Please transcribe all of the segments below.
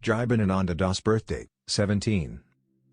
Jibanananda Das birthdate, 17.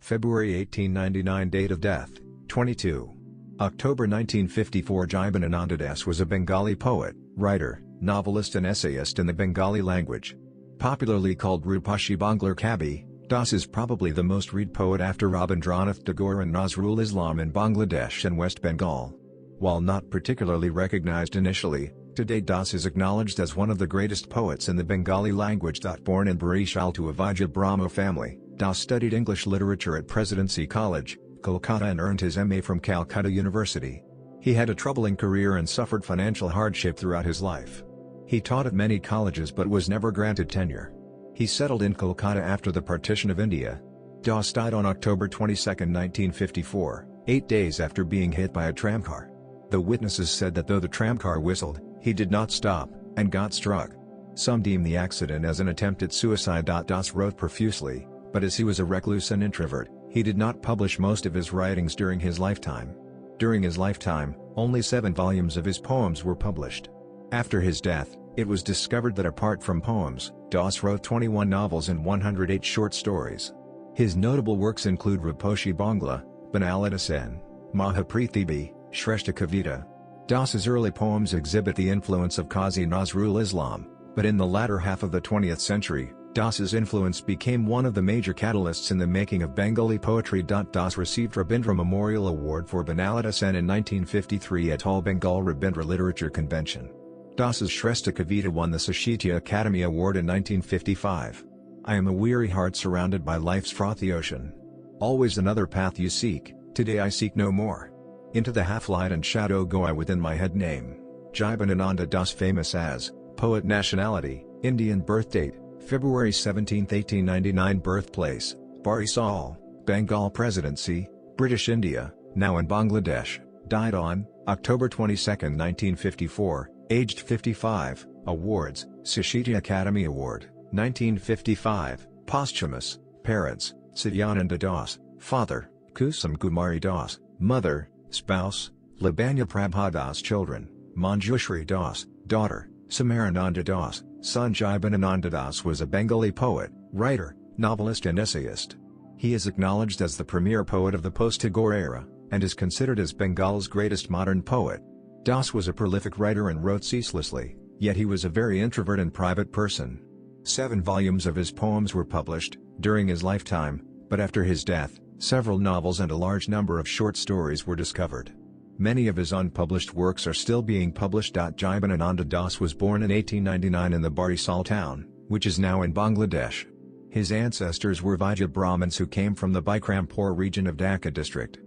February 1899 Date of death, 22. October 1954 Jibanananda Das was a Bengali poet, writer, novelist and essayist in the Bengali language. Popularly called Rupashi Banglar Kabi, Das is probably the most read poet after Rabindranath Tagore and Nazrul Islam in Bangladesh and West Bengal. While not particularly recognized initially, today Das is acknowledged as one of the greatest poets in the Bengali language. Born in Barishal to a Vijay Brahmo family, Das studied English literature at Presidency College, Kolkata and earned his MA from Calcutta University. He had a troubling career and suffered financial hardship throughout his life. He taught at many colleges but was never granted tenure. He settled in Kolkata after the partition of India. Das died on October 22, 1954, 8 days after being hit by a tramcar. The witnesses said that though the tramcar whistled, he did not stop, and got struck. Some deem the accident as an attempt at suicide. Das wrote profusely, but as he was a recluse and introvert, he did not publish most of his writings during his lifetime. During his lifetime, only 7 volumes of his poems were published. After his death, it was discovered that apart from poems, Das wrote 21 novels and 108 short stories. His notable works include Ruposhi Bangla, Banalita Sen, Mahaprithibi, Shrestha Kavita. Das's early poems exhibit the influence of Qazi Nazrul Islam, but in the latter half of the 20th century, Das's influence became one of the major catalysts in the making of Bengali poetry. Das received Rabindra Memorial Award for Banalita Sen in 1953 at All Bengal Rabindra Literature Convention. Das's Shrestha Kavita won the Sahitya Academy Award in 1955. I am a weary heart surrounded by life's frothy ocean. Always another path you seek, today I seek no more. Into the half-light and shadow go I within my head. Name: Jibanananda Das. Famous as, poet. Nationality, Indian. Birth date, February 17, 1899. Birthplace, Barisal, Bengal. Presidency, British India, now in Bangladesh. Died on, October 22, 1954, aged 55. Awards: Sahitya Academy Award, 1955, posthumous. Parents: Satyananda Das, father, Kusum Kumari Das, mother, spouse, Labanya Prabha Das. Children: Manjushri Das, daughter, Samarananda Das, son. Jibanananda Das was a Bengali poet, writer, novelist and essayist. He is acknowledged as the premier poet of the post-Tagore era, and is considered as Bengal's greatest modern poet. Das was a prolific writer and wrote ceaselessly, yet he was a very introvert and private person. 7 volumes of his poems were published during his lifetime, but after his death, several novels and a large number of short stories were discovered. Many of his unpublished works are still being published. Jibanananda Das was born in 1899 in the Barisal town, which is now in Bangladesh. His ancestors were Vijay Brahmins who came from the Bikrampur region of Dhaka district.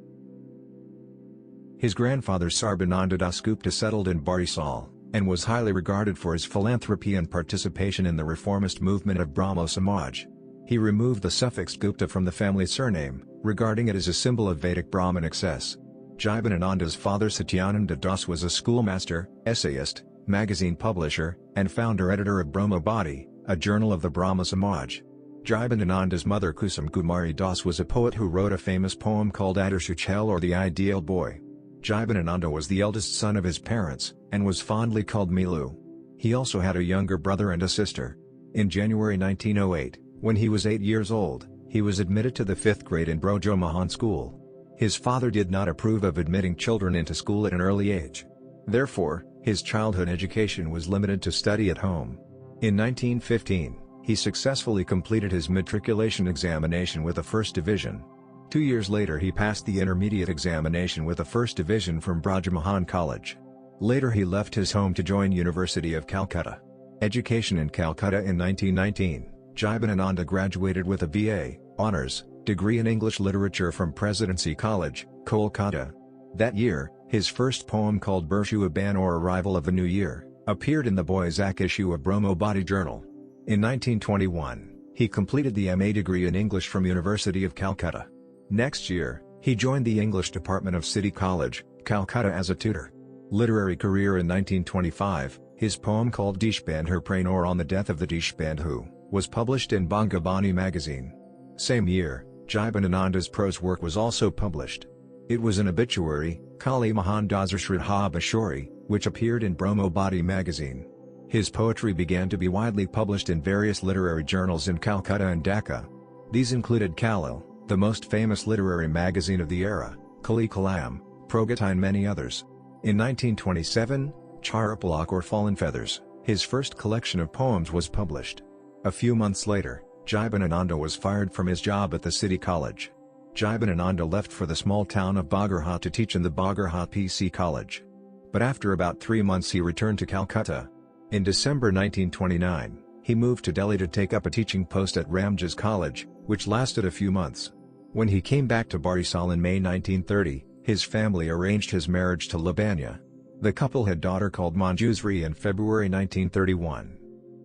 His grandfather Sarbananda Das Gupta settled in Barisal, and was highly regarded for his philanthropy and participation in the reformist movement of Brahmo Samaj. He removed the suffix Gupta from the family surname, regarding it as a symbol of Vedic Brahmin excess. Jibanananda's father Satyananda Das was a schoolmaster, essayist, magazine publisher, and founder-editor of Brahmobadi, a journal of the Brahmo Samaj. Jibanananda's mother Kusum Kumari Das was a poet who wrote a famous poem called Adarshachel, or The Ideal Boy. Jibanananda was the eldest son of his parents, and was fondly called Milu. He also had a younger brother and a sister. In January 1908, when he was 8 years old, he was admitted to the 5th grade in Brojo Mahan School. His father did not approve of admitting children into school at an early age. Therefore, his childhood education was limited to study at home. In 1915, he successfully completed his matriculation examination with a first division. 2 years later he passed the intermediate examination with a first division from Braj Mahan College. Later he left his home to join University of Calcutta. Education in Calcutta. In 1919, Jibanananda graduated with a B.A. Honours degree in English Literature from Presidency College, Kolkata. That year, his first poem called Bershuaban, or Arrival of the New Year, appeared in the Boyzak issue of Brahmobadi Journal. In 1921, he completed the M.A. degree in English from University of Calcutta. Next year, he joined the English department of City College, Calcutta as a tutor. Literary career. In 1925, his poem called Deshbandhu Prain, or On the Death of the Deshbandhu, was published in Bangabani magazine. Same year, Jibanananda's prose work was also published. It was an obituary, Kali Mahan Dazar Shraddha Bashori, which appeared in Brahmobadi magazine. His poetry began to be widely published in various literary journals in Calcutta and Dhaka. These included Kalil, the most famous literary magazine of the era, Kali Kalam, Pragati and many others. In 1927, Charapalak or Fallen Feathers, his first collection of poems, was published. A few months later, Jibanananda was fired from his job at the City College. Jibanananda left for the small town of Bagharhat to teach in the Bagharhat PC College. But after about 3 months he returned to Calcutta. In December 1929, he moved to Delhi to take up a teaching post at Ramjas College, which lasted a few months. When he came back to Barisal in May 1930, his family arranged his marriage to Labanya. The couple had a daughter called Manjusri in February 1931.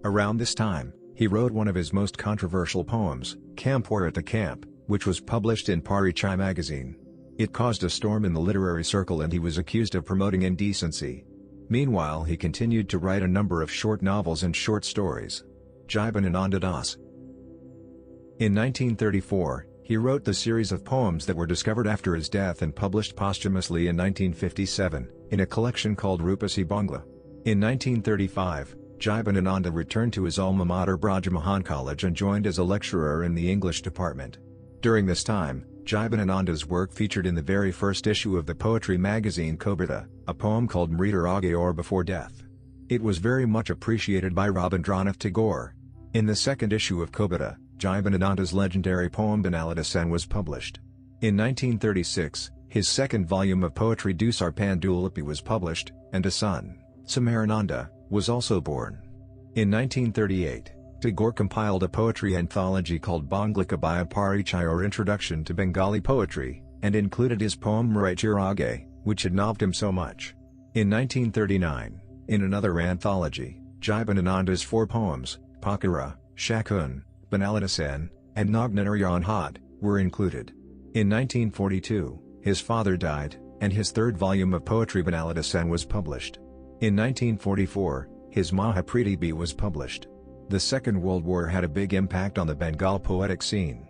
Around this time, he wrote one of his most controversial poems, Campware at the Camp, which was published in Parichai magazine. It caused a storm in the literary circle and he was accused of promoting indecency. Meanwhile, he continued to write a number of short novels and short stories. Jibanananda Das. In 1934, he wrote the series of poems that were discovered after his death and published posthumously in 1957, in a collection called Rupasi Bangla. In 1935, Jibanananda returned to his alma mater Braja College and joined as a lecturer in the English department. During this time, Jibanananda's work featured in the very first issue of the poetry magazine Kobita, a poem called Mritar Age or Before Death. It was very much appreciated by Rabindranath Tagore. In the second issue of Kobita, Jibanananda's legendary poem Bengali was published. In 1936, his second volume of poetry Dusar Pandulippi was published, and a son, Samarananda, was also born. In 1938, Tagore compiled a poetry anthology called Banglika Parichai or Introduction to Bengali Poetry, and included his poem Mritar Age, which had moved him so much. In 1939, in another anthology, Jibanananda's 4 poems, Pakara, Shakun, Banaladasan, and Nagnanarayan Had, were included. In 1942, his father died, and his third volume of poetry Banaladasan was published. In 1944, his Mahapriti was published. The Second World War had a big impact on the Bengal poetic scene.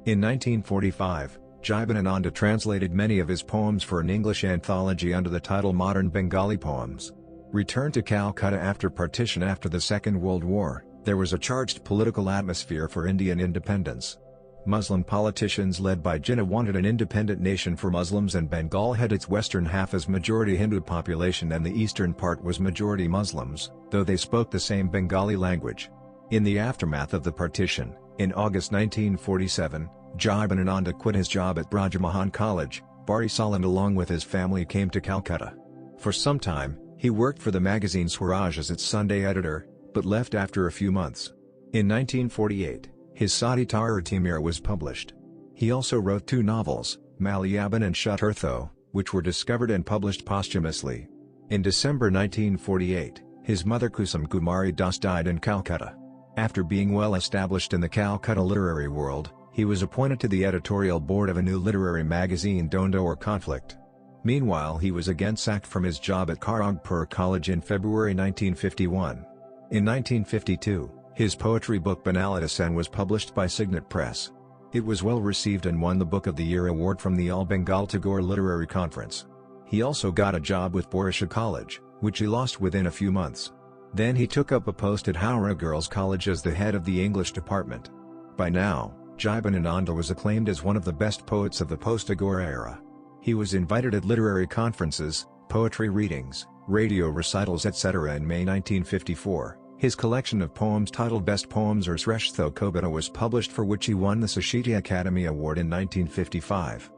In 1945, Jibanananda translated many of his poems for an English anthology under the title Modern Bengali Poems. Returned to Calcutta after partition after the Second World War, there was a charged political atmosphere for Indian independence. Muslim politicians led by Jinnah wanted an independent nation for Muslims, and Bengal had its western half as majority Hindu population and the eastern part was majority Muslims, though they spoke the same Bengali language. In the aftermath of the partition, in August 1947, Jibanananda quit his job at Braja College, Barisal, and along with his family came to Calcutta. For some time, he worked for the magazine Swaraj as its Sunday editor, but left after a few months. In 1948, his Sati Tarar Timir was published. He also wrote 2 novels, Malayaban and Shuturtho, which were discovered and published posthumously. In December 1948, his mother Kusum Kumari Das died in Calcutta. After being well established in the Calcutta literary world, he was appointed to the editorial board of a new literary magazine Dondo or Conflict. Meanwhile, he was again sacked from his job at Kharagpur College in February 1951. In 1952, his poetry book Banaladasan was published by Signet Press. It was well received and won the Book of the Year award from the All Bengal Tagore Literary Conference. He also got a job with Borisha College, which he lost within a few months. Then he took up a post at Howrah Girls College as the head of the English department. By now, Jibanananda was acclaimed as one of the best poets of the post-Tagore era. He was invited at literary conferences, poetry readings, radio recitals etc. In May 1954. His collection of poems titled Best Poems or Sreshtho Kobita was published, for which he won the Sahitya Academy Award in 1955.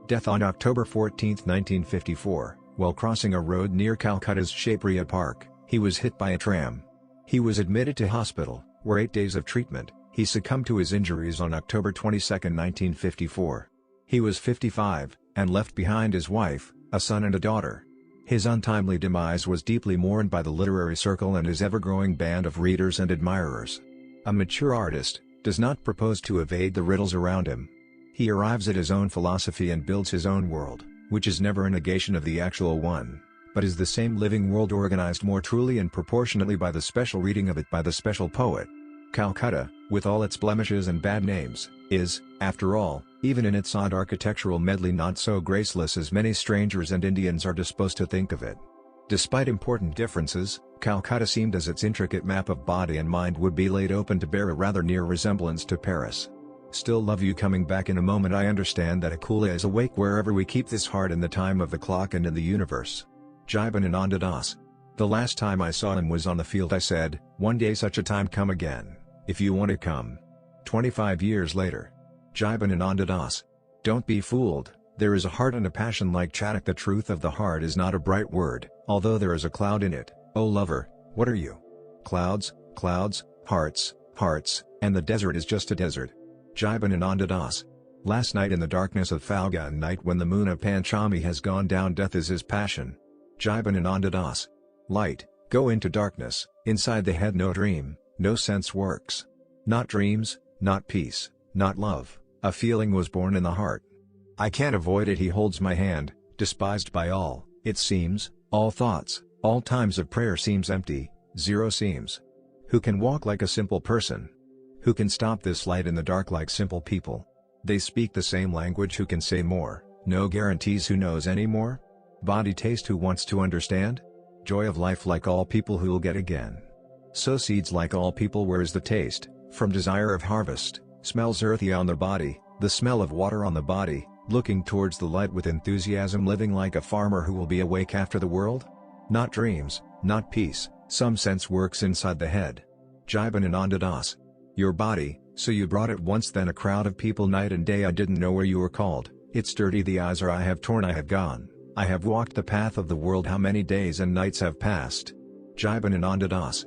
Death on October 14, 1954, while crossing a road near Calcutta's Shapriya Park, he was hit by a tram. He was admitted to hospital, where 8 days of treatment, he succumbed to his injuries on October 22, 1954. He was 55, and left behind his wife, a son and a daughter. His untimely demise was deeply mourned by the literary circle and his ever-growing band of readers and admirers. A mature artist does not propose to evade the riddles around him. He arrives at his own philosophy and builds his own world, which is never a negation of the actual one, but is the same living world organized more truly and proportionately by the special reading of it by the special poet. Calcutta, with all its blemishes and bad names, is, after all, even in its odd architectural medley, not so graceless as many strangers and Indians are disposed to think of it. Despite important differences, Calcutta seemed as its intricate map of body and mind would be laid open to bear a rather near resemblance to Paris. Still love you coming back in a moment. I understand that Akula is awake wherever we keep this heart in the time of the clock and in the universe. Jibanananda Das. The last time I saw him was on the field. I said, one day such a time come again, if you want to come. 25 years later. Jibanananda Das. Don't be fooled, there is a heart and a passion like Chatak. The truth of the heart is not a bright word, although there is a cloud in it. Oh lover, what are you? Clouds, clouds, hearts, hearts, and the desert is just a desert. Jibanananda Das. Last night in the darkness of Falgun night when the moon of Panchami has gone down, death is his passion. Jibanananda Das. Light, go into darkness, inside the head no dream, no sense works. Not dreams, not peace, not love, a feeling was born in the heart. I can't avoid it. He holds my hand, despised by all, it seems, all thoughts, all times of prayer seems empty, zero seems. Who can walk like a simple person? Who can stop this light in the dark like simple people? They speak the same language. Who can say more? No guarantees. Who knows any more? Body taste. Who wants to understand? Joy of life like all people who'll get again. Sow seeds like all people. Where is the taste? From desire of harvest, smells earthy on the body, the smell of water on the body, looking towards the light with enthusiasm, living like a farmer who will be awake after the world? Not dreams, not peace, some sense works inside the head. Jibanananda Das. Your body, so you brought it once, then a crowd of people night and day. I didn't know where you were called. It's dirty, the eyes are. I have torn, I have gone, I have walked the path of the world. How many days and nights have passed? Jibanananda Das.